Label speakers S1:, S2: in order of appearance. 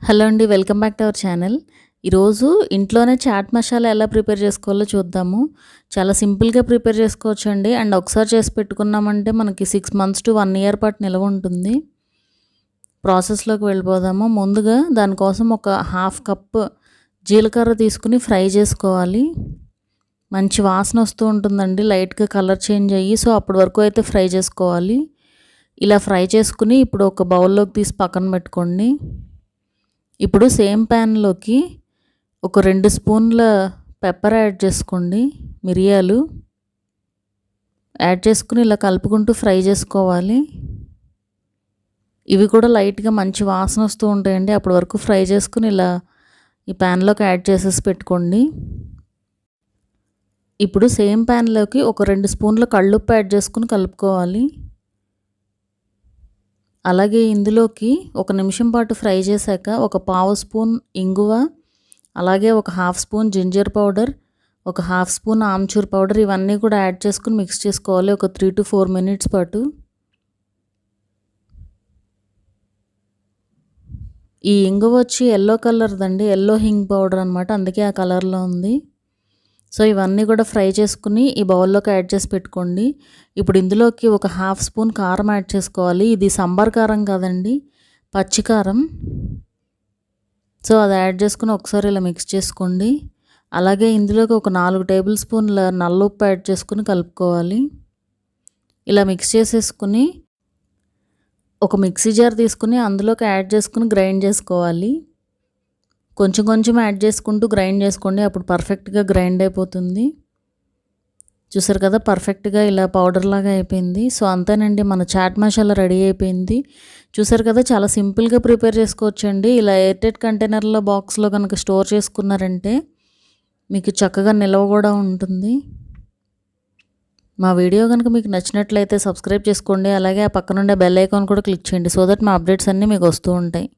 S1: Hello అండి. Welcome back to our channel. ఈరోజు ఇంట్లోనే చాట్ మసాలా ఎలా ప్రిపేర్ చేసుకోవాలో చూద్దాము. చాలా సింపుల్‌గా ప్రిపేర్ చేసుకోవచ్చండి. అండ్ ఒకసారి చేసి పెట్టుకున్నామంటే మనకి 6 మంత్స్ టు 1 ఇయర్ పాటు నిలవ ఉంటుంది. ప్రాసెస్‌లోకి వెళ్ళిపోదాము. ముందుగా దానికోసం ఒక హాఫ్ కప్ జీలకర్ర తీసుకుని ఫ్రై చేసుకోవాలి. మంచి వాసన వస్తూ ఉంటుందండి. లైట్‌గా కలర్ చేంజ్ అయ్యి అప్పటి వరకు అయితే ఫ్రై చేసుకోవాలి. ఇలా ఫ్రై చేసుకుని ఇప్పుడు ఒక బౌల్లోకి తీసి పక్కన పెట్టుకోండి. ఇప్పుడు సేమ్ ప్యాన్లోకి ఒక 2 స్పూన్ల పెప్పర్ యాడ్ చేసుకోండి. మిరియాలు యాడ్ చేసుకుని ఇలా కలుపుకుంటూ ఫ్రై చేసుకోవాలి. ఇవి కూడా లైట్గా మంచి వాసన వస్తూ ఉంటాయండి. అప్పటి వరకు ఫ్రై చేసుకుని ఇలా ఈ ప్యాన్లోకి యాడ్ చేసేసి పెట్టుకోండి. ఇప్పుడు సేమ్ ప్యాన్లోకి ఒక 2 స్పూన్ల కళ్ళుప్పు యాడ్ చేసుకుని కలుపుకోవాలి. అలాగే ఇందులోకి ఒక నిమిషం పాటు ఫ్రై చేశాక ఒక పావు స్పూన్ ఇంగువ, అలాగే ఒక హాఫ్ స్పూన్ జింజర్ పౌడర్, ఒక హాఫ్ స్పూన్ ఆమ్చూర్ పౌడర్ ఇవన్నీ కూడా యాడ్ చేసుకుని మిక్స్ చేసుకోవాలి ఒక 3 to 4 మినిట్స్ పాటు. ఈ ఇంగువ వచ్చి ఎల్లో కలర్దండి, ఎల్లో హింగ్ పౌడర్ అనమాట, అందుకే ఆ కలర్లో ఉంది. ఇవన్నీ కూడా ఫ్రై చేసుకుని ఈ బౌల్లోకి యాడ్ చేసి పెట్టుకోండి. ఇప్పుడు ఇందులోకి ఒక హాఫ్ స్పూన్ కారం యాడ్ చేసుకోవాలి. ఇది సాంబార్ కారం కాదండి, పచ్చి కారం. అది యాడ్ చేసుకుని ఒకసారి ఇలా మిక్స్ చేసుకోండి. అలాగే ఇందులోకి ఒక 4 టేబుల్ స్పూన్ల నల్లుప్పు యాడ్ చేసుకుని కలుపుకోవాలి. ఇలా మిక్స్ చేసేసుకుని ఒక మిక్సీ జార్ తీసుకుని అందులోకి యాడ్ చేసుకుని గ్రైండ్ చేసుకోవాలి. కొంచెం కొంచెం యాడ్ చేసుకుంటూ గ్రైండ్ చేసుకోండి, అప్పుడు పర్ఫెక్ట్గా గ్రైండ్ అయిపోతుంది. చూసారు కదా, పర్ఫెక్ట్గా ఇలా పౌడర్ లాగా అయిపోయింది. అంతేనండి, మన చాట్ మసాలా రెడీ అయిపోయింది. చూసారు కదా, చాలా సింపుల్గా ప్రిపేర్ చేసుకోవచ్చండి. ఇలా ఎయిర్టైట్ కంటైనర్లో బాక్స్లో కనుక స్టోర్ చేసుకున్నారంటే మీకు చక్కగా నిల్వ కూడా ఉంటుంది. మా వీడియో కనుక మీకు నచ్చినట్లయితే సబ్స్క్రైబ్ చేసుకోండి. అలాగే ఆ పక్కనుండే బెల్ ఐకాన్ కూడా క్లిక్ చేయండి, సో దట్ మా అప్డేట్స్ అన్నీ మీకు వస్తూ ఉంటాయి.